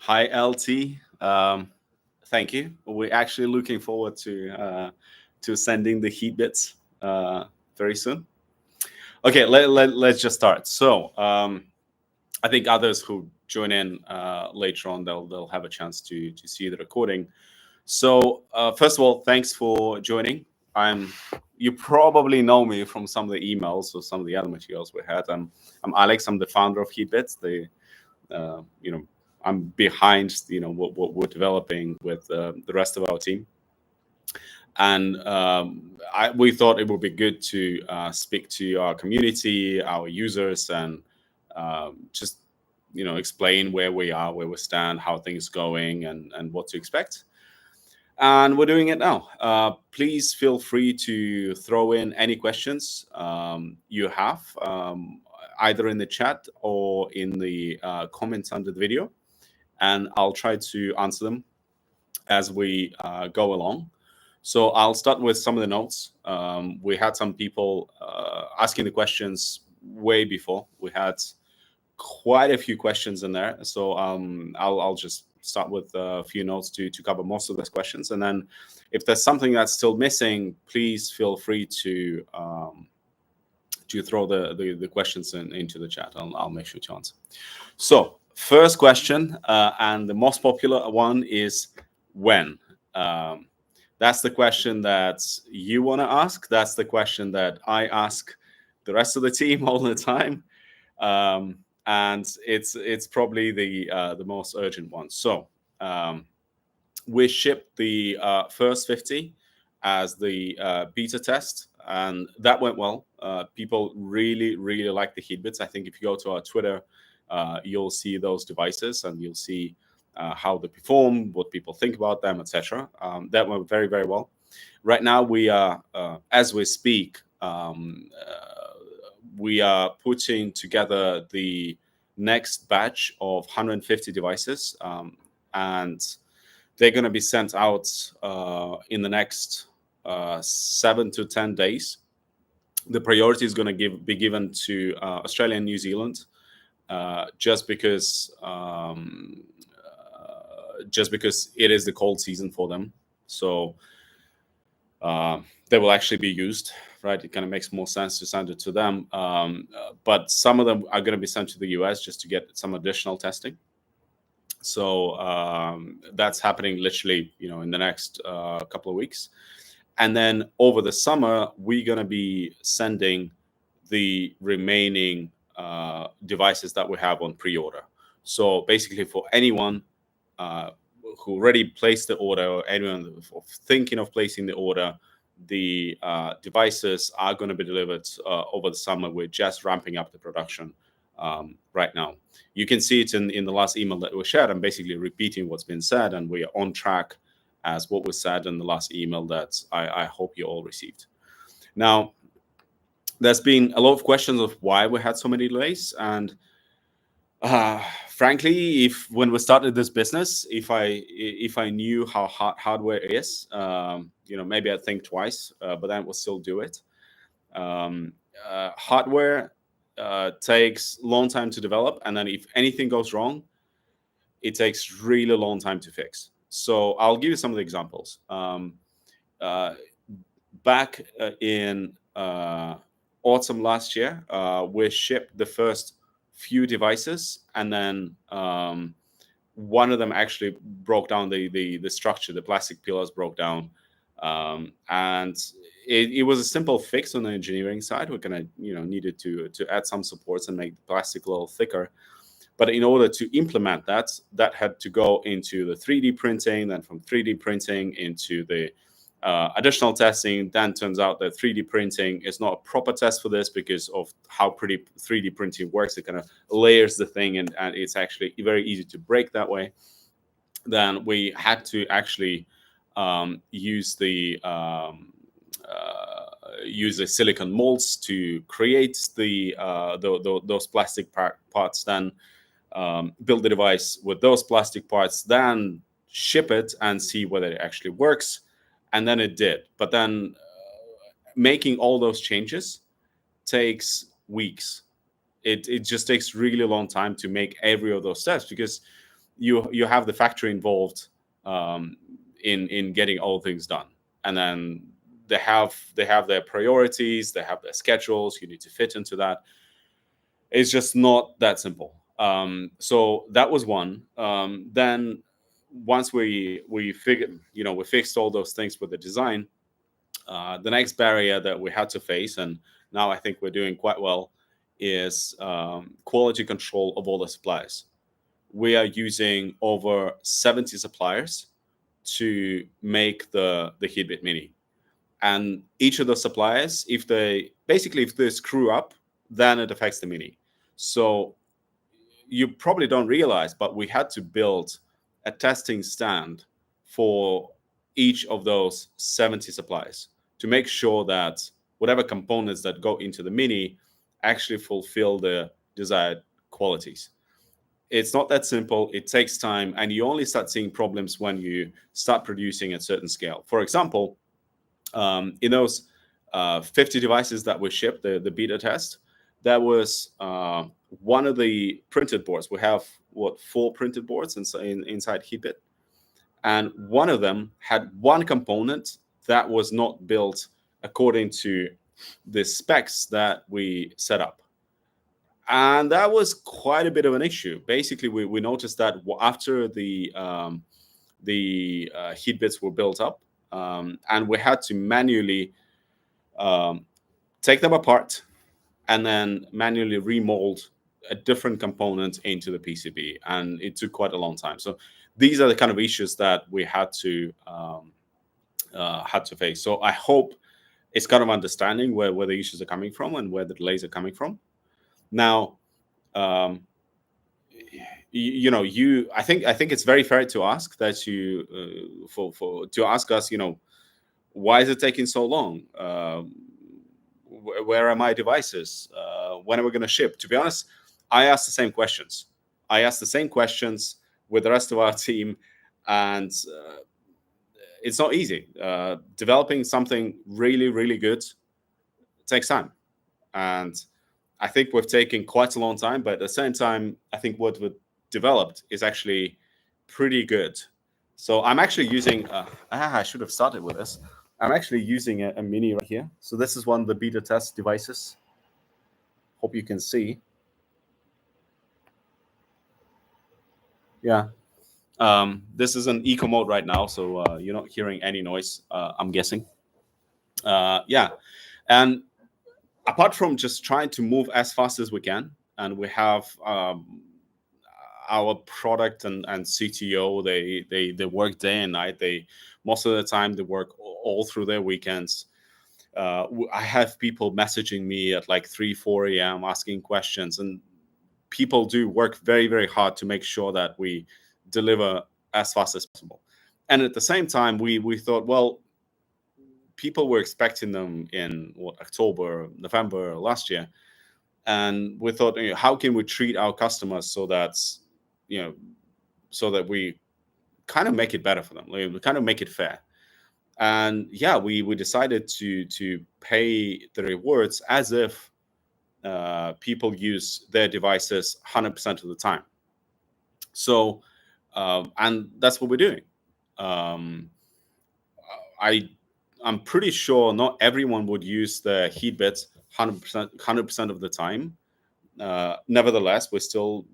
Hi, LT. Thank you. We're actually looking forward to sending the heat bits very soon. Okay, let's just start. So I think others who join in later on, they'll have a chance to see the recording. So first of all, thanks for joining. You probably know me from some of the emails or some of the other materials we had. I'm Alex. I'm the founder of Heatbit. Uh, you know, I'm behind what we're developing with the rest of our team, and we thought it would be good to speak to our community, our users, and just explain where we are, where we stand, how things going, and what to expect. And we're doing it now. Please feel free to throw in any questions you have, either in the chat or in the comments under the video, and I'll try to answer them as we go along. So I'll start with some of the notes. We had some people asking the questions way before. We had quite a few questions in there. So I'll just start with a few notes to cover most of those questions. And then if there's something that's still missing, please feel free to throw the questions into the chat. I'll make sure to answer. So first question, and the most popular one is when? That's the question that you want to ask. That's the question that I ask the rest of the team all the time. And it's probably the most urgent one. So we shipped the first 50 as the beta test, and that went well. People really like the Heatbits. I think if you go to our Twitter, you'll see those devices and you'll see how they perform, what people think about them, etc. That went very well. Right now, we are as we speak. We are putting together the next batch of 150 devices, and they're going to be sent out in the next 7 to 10 days. The priority is going to be given to Australia and New Zealand, just because it is the cold season for them. So they will actually be used, right? It kind of makes more sense to send it to them. But some of them are going to be sent to the US just to get some additional testing. So that's happening literally, in the next couple of weeks. And then over the summer, we're going to be sending the remaining devices that we have on pre-order. So basically for anyone who already placed the order, or anyone thinking of placing the order, the devices are going to be delivered over the summer. We're just ramping up the production right now. You can see it in the last email that we shared. I'm basically repeating what's been said, and we are on track as what was said in the last email that I hope you all received. Now, there's been a lot of questions of why we had so many delays, and frankly, when we started this business, if I knew how hard hardware is, maybe I'd think twice, but then we'll still do it. Hardware takes a long time to develop, and then if anything goes wrong, it takes really long time to fix. So I'll give you some of the examples. Back in autumn last year, we shipped the first few devices, and then one of them actually broke down. The structure, the plastic pillars broke down, and it was a simple fix on the engineering side. We're gonna needed to add some supports and make the plastic a little thicker. But in order to implement that had to go into the 3D printing, then from 3D printing into the additional testing. Then turns out that 3D printing is not a proper test for this because of how pretty 3D printing works. It kind of layers the thing, and it's actually very easy to break that way. Then we had to actually use the silicon molds to create those plastic parts. Then build the device with those plastic parts, then ship it and see whether it actually works. And then it did. But then making all those changes takes weeks. It just takes really long time to make every of those steps, because you have the factory involved in getting all things done, and then they have their priorities, they have their schedules. You need to fit into that. It's just not that simple. So that was one. Then once we figured, we fixed all those things with the design. The next barrier that we had to face, and now I think we're doing quite well, is quality control of all the suppliers. We are using over 70 suppliers to make the Heatbit Mini, and each of the suppliers, if they screw up, then it affects the Mini. So you probably don't realize, but we had to build a testing stand for each of those 70 suppliers to make sure that whatever components that go into the Mini actually fulfill the desired qualities. It's not that simple. It takes time, and you only start seeing problems when you start producing at certain scale. For example, in those 50 devices that we shipped, the beta test, that was one of the printed boards. We have, 4 printed boards inside Heatbit, and one of them had one component that was not built according to the specs that we set up. And that was quite a bit of an issue. Basically, we noticed that after the Heatbits were built up, and we had to manually take them apart and then manually remold a different component into the PCB, and it took quite a long time. So these are the kind of issues that we had to face. So I hope it's kind of understanding where the issues are coming from and where the delays are coming from. Now, I think it's very fair to ask that to ask us, why is it taking so long? Where are my devices? When are we going to ship? To be honest, I asked the same questions. I asked the same questions with the rest of our team, and it's not easy. Developing something really, really good takes time, and I think we've taken quite a long time. But at the same time, I think what we've developed is actually pretty good. So I'm actually using. I should have started with this. I'm actually using a Mini right here. So this is one of the beta test devices. Hope you can see. Yeah. This is an eco mode right now, so you're not hearing any noise, I'm guessing. Yeah. And apart from just trying to move as fast as we can, and we have our product and CTO, they work day and night. Most of the time they work all through their weekends. I have people messaging me at like 3-4 a.m. asking questions, and people do work very, very hard to make sure that we deliver as fast as possible. And at the same time, we thought, well, people were expecting them in October, November last year, and we thought, how can we treat our customers so that we kind of make it better for them, we kind of make it fair. And yeah, we decided to pay the rewards as if people use their devices 100% of the time. So, and that's what we're doing. I'm pretty sure not everyone would use the Heatbits 100% of the time. Nevertheless, we're still,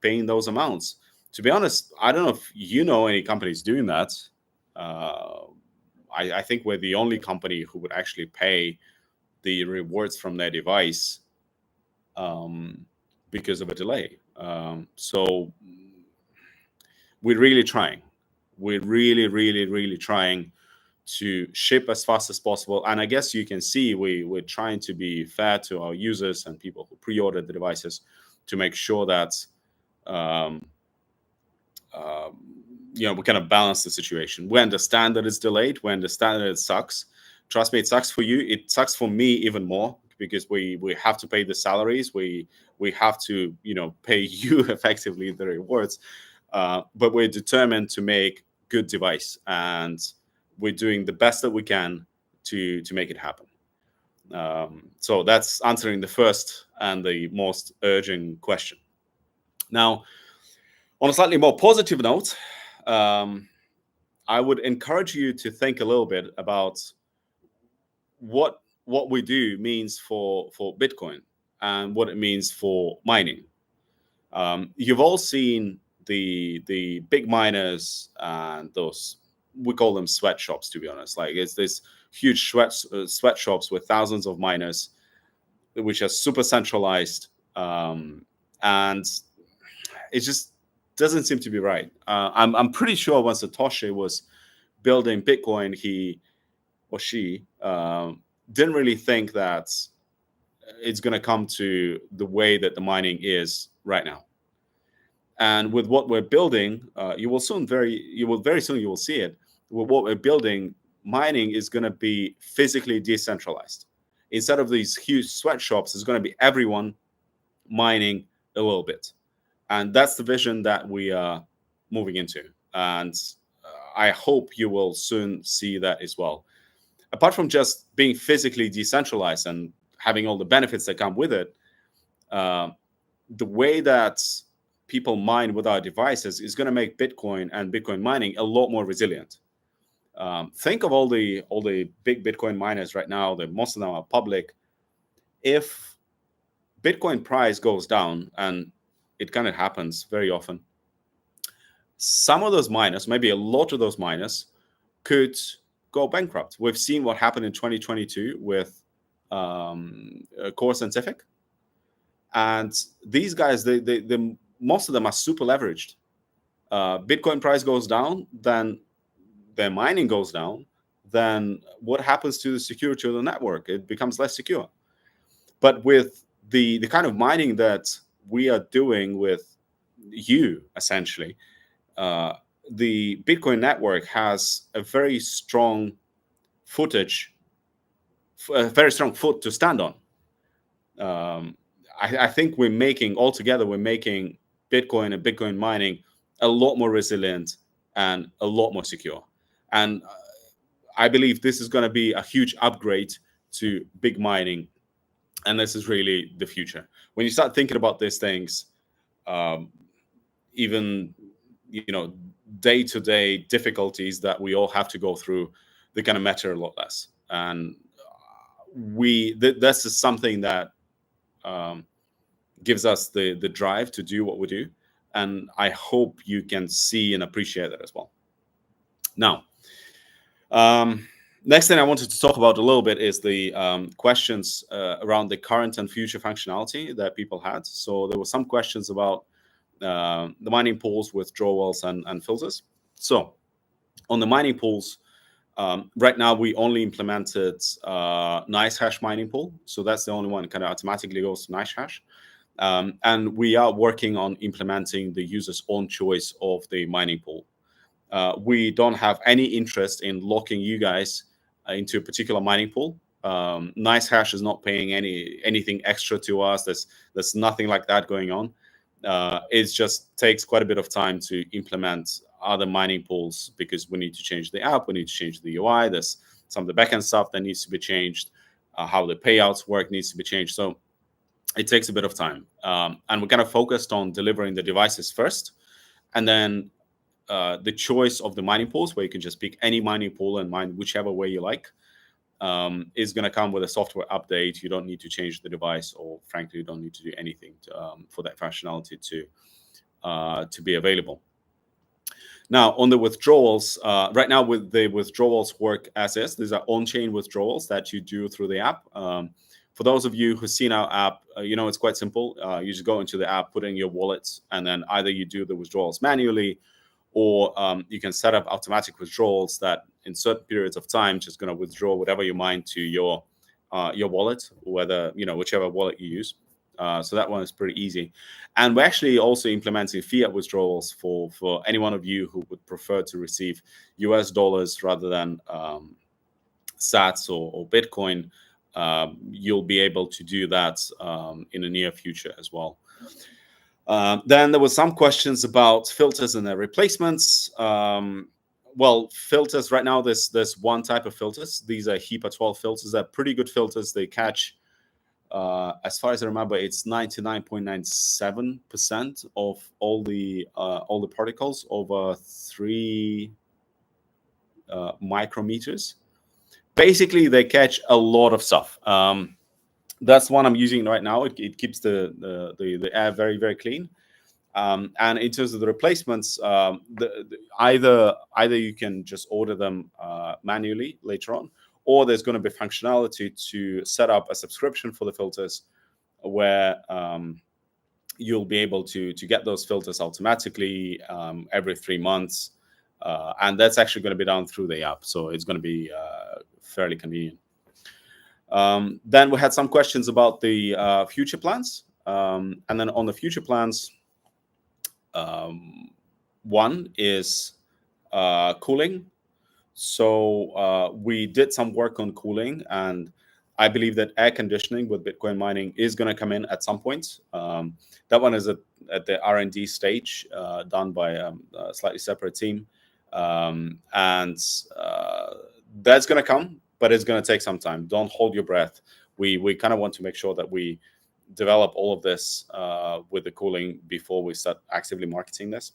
paying those amounts. To be honest, I don't know if you know any companies doing that. I think we're the only company who would actually pay the rewards from their device because of a delay. So we're really trying. We're really, really, really trying to ship as fast as possible. And I guess you can see we're trying to be fair to our users and people who pre-ordered the devices to make sure that we kind of balance the situation. We understand that it's delayed. We understand that it sucks. Trust me, it sucks for you. It sucks for me even more because we have to pay the salaries. We have to pay you effectively the rewards. But we're determined to make good device, and we're doing the best that we can to make it happen. So that's answering the first and the most urgent question. Now, On a slightly more positive note, I would encourage you to think a little bit about what we do means for Bitcoin and what it means for mining. You've all seen the big miners and those, we call them sweatshops, to be honest. Like, it's this huge sweatshops with thousands of miners, which are super centralized, and it just doesn't seem to be right. I'm pretty sure when Satoshi was building Bitcoin, he or she didn't really think that it's going to come to the way that the mining is right now. And with what we're building, you will very soon you will see it. With what we're building, mining is going to be physically decentralized. Instead of these huge sweatshops, it's going to be everyone mining a little bit, and that's the vision that we are moving into. And I hope you will soon see that as well. Apart from just being physically decentralized and having all the benefits that come with it, the way that people mine with our devices is going to make Bitcoin and Bitcoin mining a lot more resilient. Think of all the big Bitcoin miners right now. Most of them are public. If Bitcoin price goes down, and it kind of happens very often, some of those miners, maybe a lot of those miners, could go bankrupt. We've seen what happened in 2022 with Core Scientific, and these guys, they most of them are super leveraged. Bitcoin price goes down, then their mining goes down. Then what happens to the security of the network? It becomes less secure. But with the kind of mining that we are doing with you, essentially, the Bitcoin network has a very strong foot to stand on. I think we're making Bitcoin and Bitcoin mining a lot more resilient and a lot more secure. And I believe this is going to be a huge upgrade to big mining. And this is really the future. When you start thinking about these things, even day-to-day difficulties that we all have to go through, they kind of matter a lot less. And this is something that gives us the drive to do what we do. And I hope you can see and appreciate that as well. Now, next thing I wanted to talk about a little bit is the questions around the current and future functionality that people had. So there were some questions about the mining pools, withdrawals, and filters. So on the mining pools, right now we only implemented NiceHash mining pool. So that's the only one that kind of automatically goes to NiceHash. And we are working on implementing the user's own choice of the mining pool. We don't have any interest in locking you guys into a particular mining pool. NiceHash is not paying anything extra to us. There's nothing like that going on. It just takes quite a bit of time to implement other mining pools because we need to change the app, we need to change the UI. There's some of the backend stuff that needs to be changed. How the payouts work needs to be changed. So it takes a bit of time. And we're kind of focused on delivering the devices first, and then the choice of the mining pools, where you can just pick any mining pool and mine whichever way you like, is going to come with a software update. You don't need to change the device, or frankly, you don't need to do anything for that functionality to be available. Now, on the withdrawals, right now with the withdrawals work as is. These are on-chain withdrawals that you do through the app. For those of you who've seen our app, it's quite simple. You just go into the app, put in your wallets, and then either you do the withdrawals manually, or you can set up automatic withdrawals that in certain periods of time just going to withdraw whatever you mine to your wallet, whichever wallet you use. So that one is pretty easy. And we're actually also implementing fiat withdrawals for any one of you who would prefer to receive US dollars rather than sats or Bitcoin. You'll be able to do that in the near future as well. Then there were some questions about filters and their replacements. Well, filters right now, there's one type of filters. These are HEPA 12 filters. They're pretty good filters. They catch as far as I remember, it's 99.97% of all the particles over 3 micrometers. Basically, they catch a lot of stuff. That's one I'm using right now. It keeps the air very, very clean. And in terms of the replacements, either you can just order them manually later on, or there's going to be functionality to set up a subscription for the filters, where you'll be able to get those filters automatically every 3 months, and that's actually going to be done through the app, so it's going to be fairly convenient. Then we had some questions about the future plans, and then on the future plans, one is cooling. So we did some work on cooling, and I believe that air conditioning with Bitcoin mining is going to come in at some point. That one is at the R&D stage, done by a slightly separate team, and that's going to come, but it's going to take some time. Don't hold your breath. We kind of want to make sure that we develop all of this with the cooling before we start actively marketing this.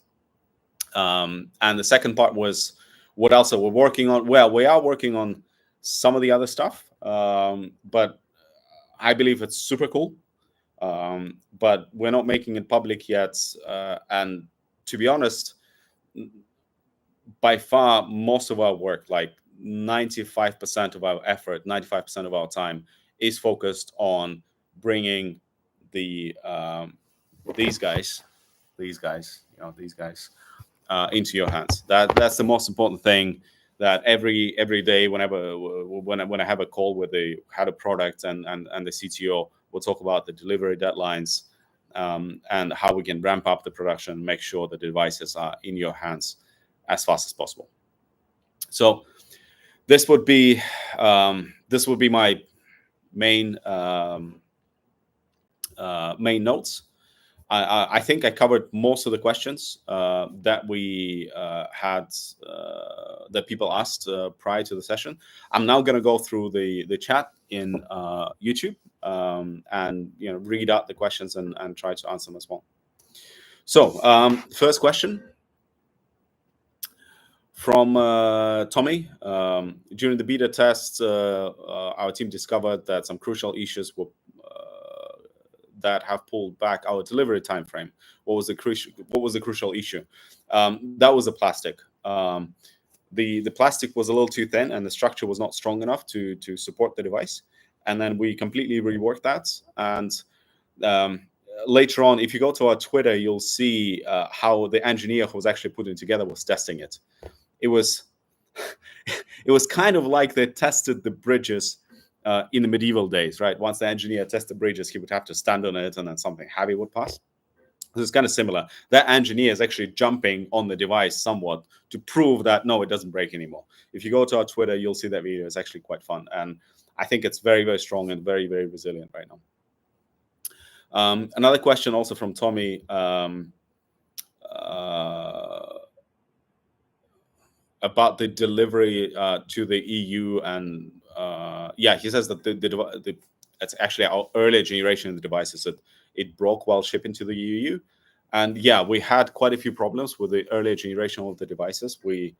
And the second part was, what else are we working on? Well, we are working on some of the other stuff, but I believe it's super cool. But we're not making it public yet. And to be honest, by far, most of our work, like 95% of our effort, 95% of our time, is focused on bringing the these guys, into your hands. That's the most important thing. That every day, when I have a call with the head of product and the CTO, we'll talk about the delivery deadlines, and how we can ramp up the production, make sure the devices are in your hands as fast as possible. So this would be my main main notes. I think I covered most of the questions that we had, that people asked prior to the session. I'm now going to go through the chat in YouTube, and read out the questions and try to answer them as well. So first question from Tommy. During the beta test, our team discovered that some crucial issues were that have pulled back our delivery time frame. What was the crucial issue? That was the plastic. The plastic was a little too thin, and the structure was not strong enough to support the device. And then we completely reworked that. And later on, if you go to our Twitter, you'll see how the engineer who was actually putting it together was testing it. It was it was kind of like they tested the bridges in the medieval days, right? Once the engineer tested bridges, he would have to stand on it, and then something heavy would pass. So it's kind of similar. That engineer is actually jumping on the device somewhat to prove that, no, it doesn't break anymore. If you go to our Twitter, you'll see that video. It's actually quite fun. And I think it's very, very strong and very, very resilient right now. Another question also from Tommy, about the delivery to the EU. And he says that it's actually our earlier generation of the devices that it broke while shipping to the EU. And we had quite a few problems with the earlier generation of the devices. We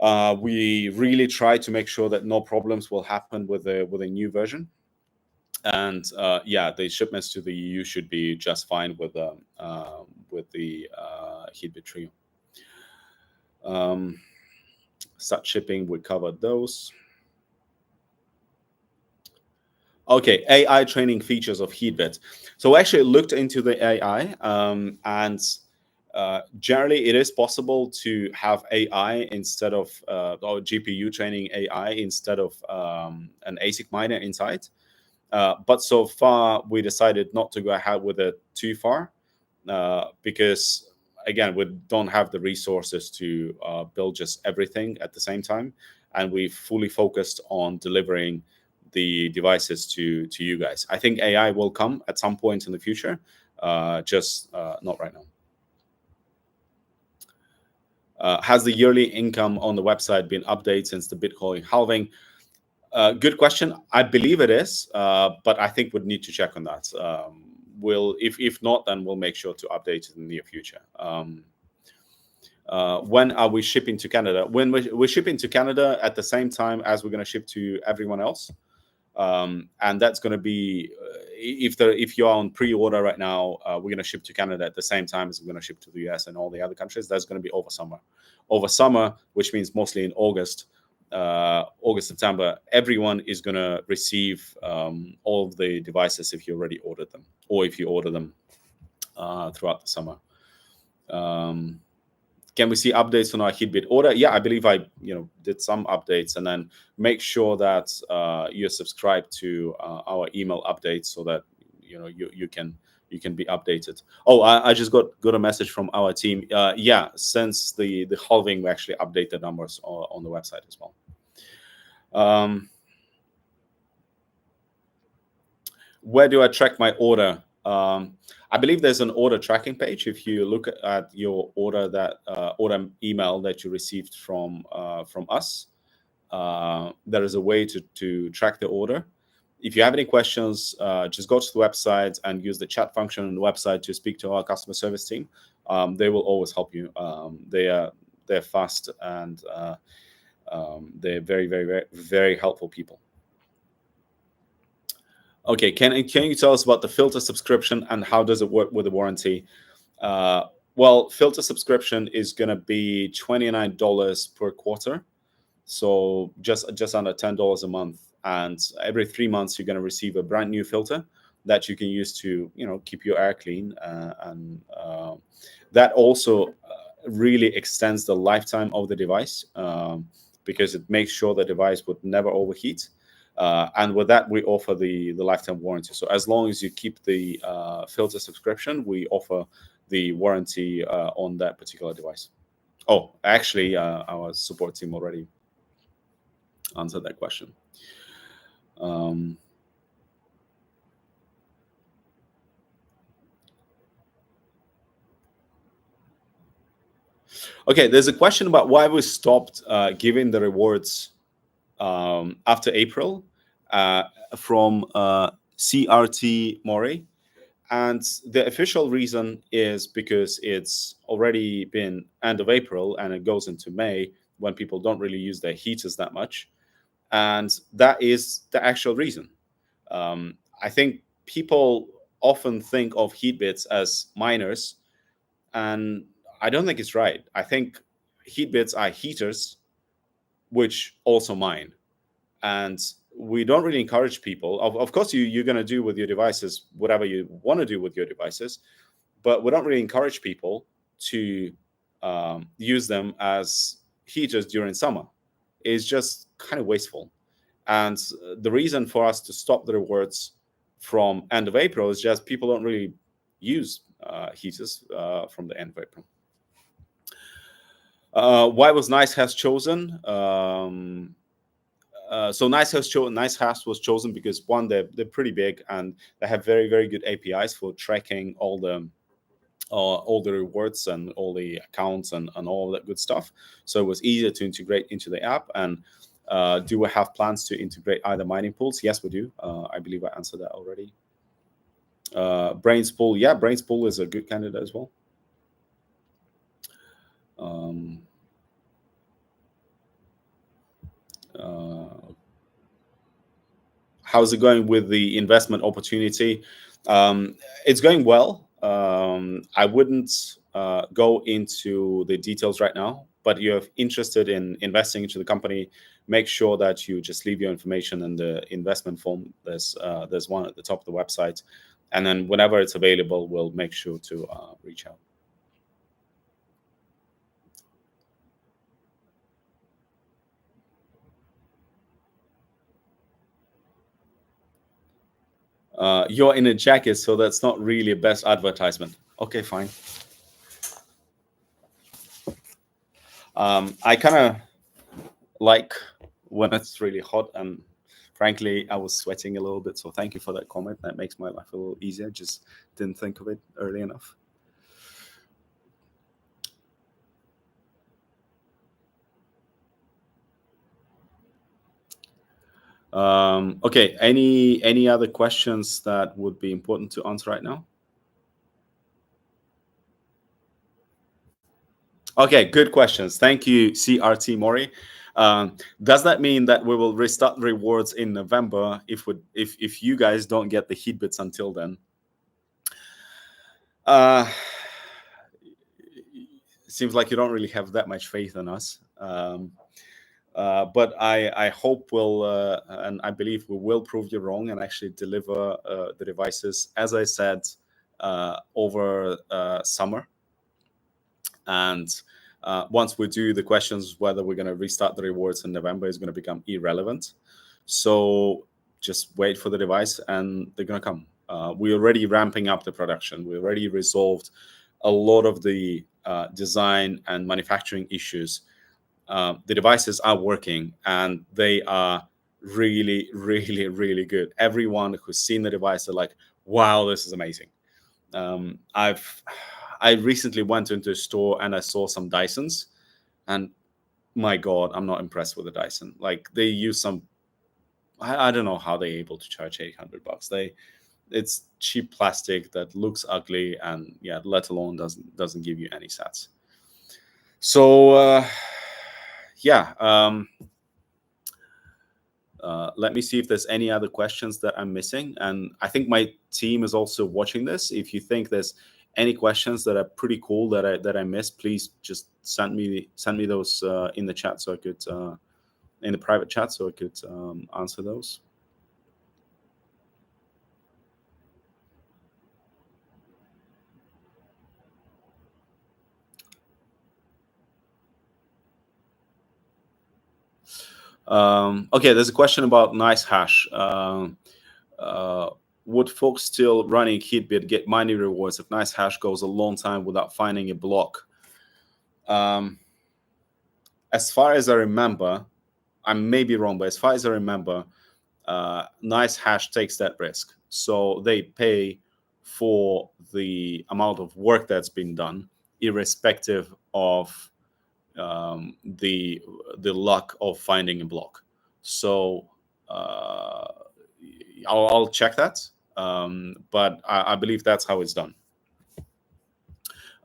really tried to make sure that no problems will happen with a new version. And the shipments to the EU should be just fine with the Heatbit Trio. Start shipping, we covered those. Okay, AI training features of Heatbit. So we actually looked into the AI, and generally it is possible to have AI instead of or GPU training AI instead of an ASIC miner inside. But so far we decided not to go ahead with it too far, because again, we don't have the resources to build just everything at the same time, and we fully focused on delivering the devices to you guys. I think AI will come at some point in the future, just not right now. Has the yearly income on the website been updated since the Bitcoin halving? Good question. I believe it is, but I think we'd need to check on that. We'll, if not, then we'll make sure to update it in the near future. When are we shipping to Canada? When we're shipping to Canada at the same time as we're going to ship to everyone else, and that's going to be if you're on pre-order right now, we're going to ship to Canada at the same time as we're going to ship to the US and all the other countries. That's going to be over summer. Over summer, which means mostly in August, September, everyone is going to receive all of the devices if you already ordered them, or if you order them throughout the summer. Can we see updates on our Heatbit order? Yeah, I believe I did some updates, and then make sure that you're subscribed to our email updates so that you can be updated. Oh, I just got a message from our team. Yeah, since the halving, we actually update the numbers on the website as well. Where do I track my order? I believe there's an order tracking page. If you look at your order order email that you received from us, there is a way to track the order. If you have any questions, just go to the website and use the chat function on the website to speak to our customer service team. They will always help you. They're fast, and they're very, very, very, very helpful people. Okay, can you tell us about the filter subscription and how does it work with the warranty? Well, filter subscription is going to be $29 per quarter, so just under $10 a month. And every 3 months, you're going to receive a brand new filter that you can use to keep your air clean, and that also really extends the lifetime of the device, because it makes sure the device would never overheat. And with that, we offer the lifetime warranty. So as long as you keep the filter subscription, we offer the warranty on that particular device. Oh, actually, our support team already answered that question. Okay, there's a question about why we stopped giving the rewards after April, from CRT Mori. And the official reason is because it's already been end of April and it goes into May, when people don't really use their heaters that much. And that is the actual reason. I think people often think of Heatbits as miners, and I don't think it's right. I think Heatbits are heaters which also mine. And we don't really encourage people. Of course, you're going to do with your devices whatever you want to do with your devices, but we don't really encourage people to use them as heaters during summer. It's just kind of wasteful. And the reason for us to stop the rewards from end of April is just people don't really use heaters from the end of April. Why was NiceHash chosen? So NiceHash was chosen because, one, they're pretty big and they have very, very good APIs for tracking all the rewards and all the accounts and all that good stuff. So it was easier to integrate into the app. And do we have plans to integrate either mining pools? Yes, we do. I believe I answered that already. Brains pool, yeah, Brains pool is a good candidate as well. How's it going with the investment opportunity? It's going well. I wouldn't go into the details right now, but you're interested in investing into the company, make sure that you just leave your information in the investment form. There's one at the top of the website, and then whenever it's available, we'll make sure to reach out. You're in a jacket, so that's not really a best advertisement. Okay, fine. I kind of like when it's really hot, and frankly, I was sweating a little bit. So thank you for that comment. That makes my life a little easier. Just didn't think of it early enough. Okay. Any other questions that would be important to answer right now? Okay, good questions. Thank you, CRT Mori. Does that mean that we will restart rewards in November if you guys don't get the Heatbits until then? Uh, Seems like you don't really have that much faith in us. But I hope we'll and I believe we will prove you wrong and actually deliver the devices, as I said, over summer. And once we do, the questions whether we're going to restart the rewards in November is going to become irrelevant. So just wait for the device and they're going to come. We're already ramping up the production. We already resolved a lot of the design and manufacturing issues. The devices are working and they are really, really, really good. Everyone who's seen the device are like, wow, this is amazing. I recently went into a store and I saw some Dysons, and my God, I'm not impressed with the Dyson. Like they use some, I don't know how they're able to charge $800. It's cheap plastic that looks ugly, and yeah, let alone doesn't give you any sats. So yeah. Let me see if there's any other questions that I'm missing. And I think my team is also watching this. If you think there's any questions that are pretty cool that I missed, please just send me those in the chat so I could in the private chat so I could answer those. Okay, there's a question about nice hash. Would folks still running Heatbit get mining rewards if nice hash goes a long time without finding a block? As far as I remember, I may be wrong, but as far as I remember, nice hash takes that risk. So they pay for the amount of work that's been done, irrespective of the luck of finding a block. So I'll check that, but I believe that's how it's done.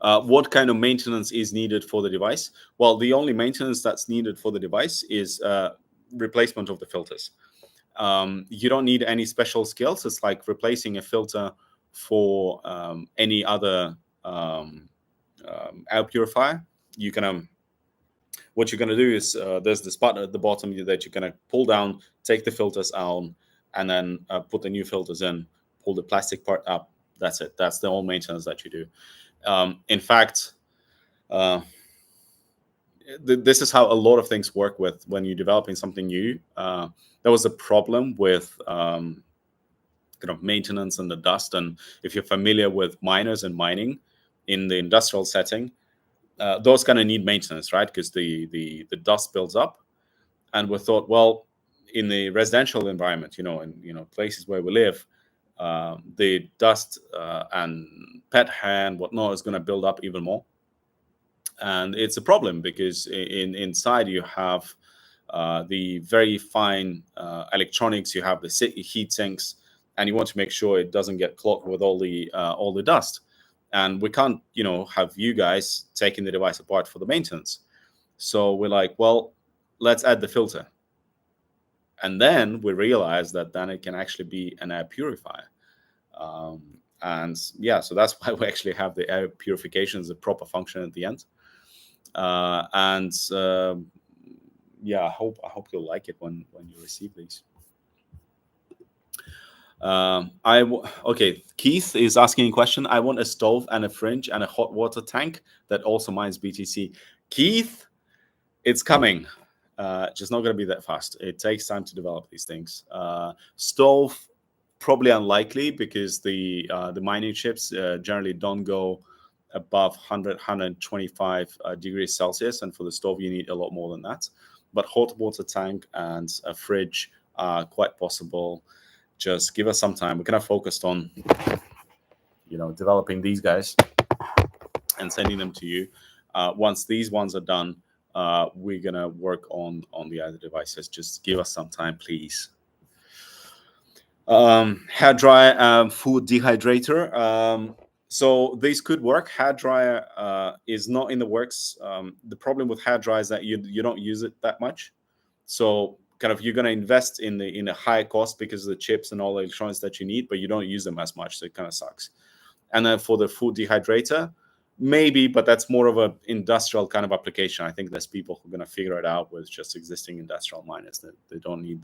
What kind of maintenance is needed for the device? Well, the only maintenance that's needed for the device is replacement of the filters. You don't need any special skills. It's like replacing a filter for any other air purifier. You can what you're going to do is there's this button at the bottom that you're going to pull down, take the filters out, and then put the new filters in, pull the plastic part up. That's it. That's the only maintenance that you do. In fact, this is how a lot of things work with when you're developing something new. There was a problem with kind of maintenance and the dust. And if you're familiar with miners and mining in the industrial setting, those kind of need maintenance, right? Because the dust builds up. And we thought, well, in the residential environment, in places where we live, the dust and pet hair and whatnot is going to build up even more. And it's a problem because inside you have the very fine electronics, you have the heat sinks, and you want to make sure it doesn't get clogged with all the dust. And we can't, have you guys taking the device apart for the maintenance. So we're like, well, let's add the filter. And then we realized that then it can actually be an air purifier. And yeah, so that's why we actually have the air purification as a proper function at the end. Yeah, I hope you'll like it when you receive these. Okay, Keith is asking a question. I want a stove and a fridge and a hot water tank that also mines BTC. Keith, it's coming. Just not going to be that fast. It takes time to develop these things. Stove, probably unlikely because the mining chips generally don't go above 125 degrees Celsius, and for the stove you need a lot more than that. But hot water tank and a fridge are quite possible. Just give us some time. We're kind of focused on, developing these guys and sending them to you. Once these ones are done, we're gonna work on the other devices. Just give us some time, please. Hair dryer, food dehydrator. So these could work. Hair dryer is not in the works. The problem with hair dryer is that you don't use it that much. So kind of you're going to invest in a high cost because of the chips and all the electronics that you need, but you don't use them as much. So it kind of sucks. And then for the food dehydrator, maybe, but that's more of a industrial kind of application. I think there's people who are going to figure it out with just existing industrial miners. That they don't need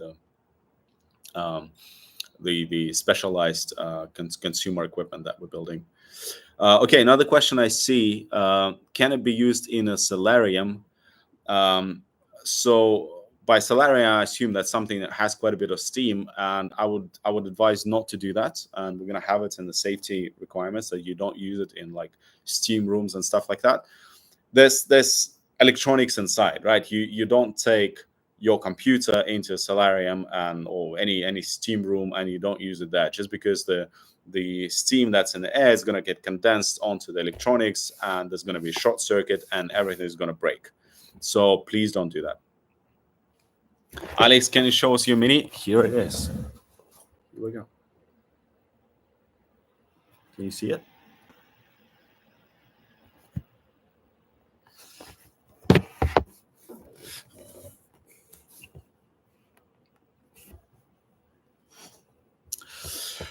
the specialized consumer equipment that we're building. Okay, another question I see: can it be used in a solarium? So by solarium, I assume that's something that has quite a bit of steam, and I would advise not to do that. And we're gonna have it in the safety requirements that you don't use it in like steam rooms and stuff like that. There's electronics inside, right? You don't take your computer into a solarium or any steam room and you don't use it there just because the steam that's in the air is going to get condensed onto the electronics and there's going to be a short circuit and everything is going to break. So please don't do that. Alex, can you show us your mini? Here it is. Here we go. Can you see it?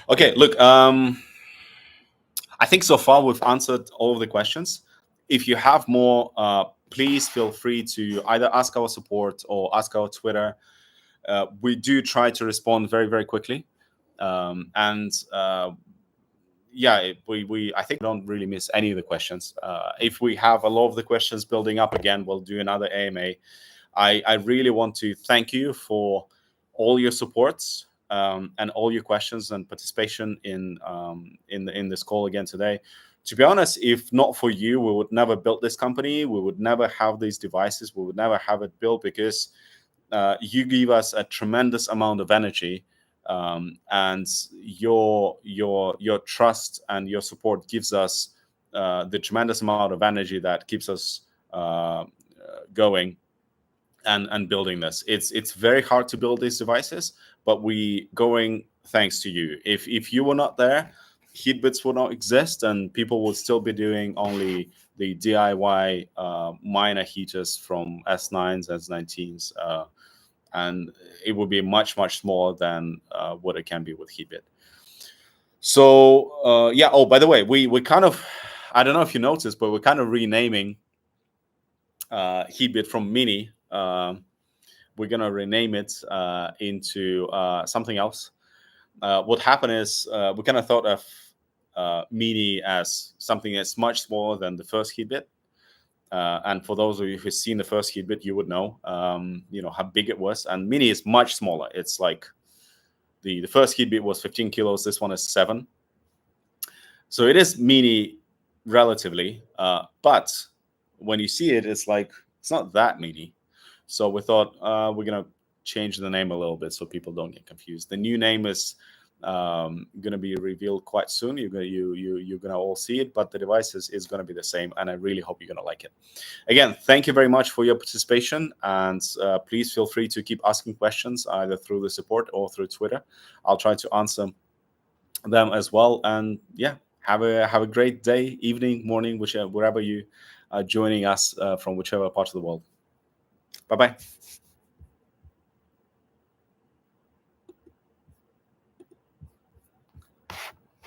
Okay, look, I think so far we've answered all of the questions. If you have more, please feel free to either ask our support or ask our Twitter. We do try to respond very, very quickly. Yeah, I think we don't really miss any of the questions. If we have a lot of the questions building up again, we'll do another AMA. I really want to thank you for all your supports and all your questions and participation in this call again today. To be honest, if not for you, we would never build this company. We would never have these devices. We would never have it built because you give us a tremendous amount of energy, and your trust and your support gives us the tremendous amount of energy that keeps us going and building this. It's very hard to build these devices, but we going thanks to you. If you were not there, Heatbits would not exist, and people would still be doing only the DIY miner heaters from S9s, S19s, and it would be much smaller than what it can be with Heatbit. So yeah. Oh, by the way, we kind of, I don't know if you noticed, but we're kind of renaming Heatbit from Mini. We're gonna rename it into something else. What happened is we kind of thought of Mini as something that's much smaller than the first Heatbit. And for those of you who've seen the first Heatbit, you would know, how big it was. And Mini is much smaller. It's like the first Heatbit was 15 kilos. This one is 7. So it is Mini relatively, but when you see it, it's like it's not that Mini. So we thought we're gonna change the name a little bit so people don't get confused. The new name is going to be revealed quite soon. You're gonna all see it, but the device is going to be the same, and I really hope you're going to like it. Again, thank you very much for your participation, and please feel free to keep asking questions either through the support or through Twitter. I'll try to answer them as well. And yeah, have a great day, evening, morning, wherever you are joining us from, whichever part of the world. Bye bye.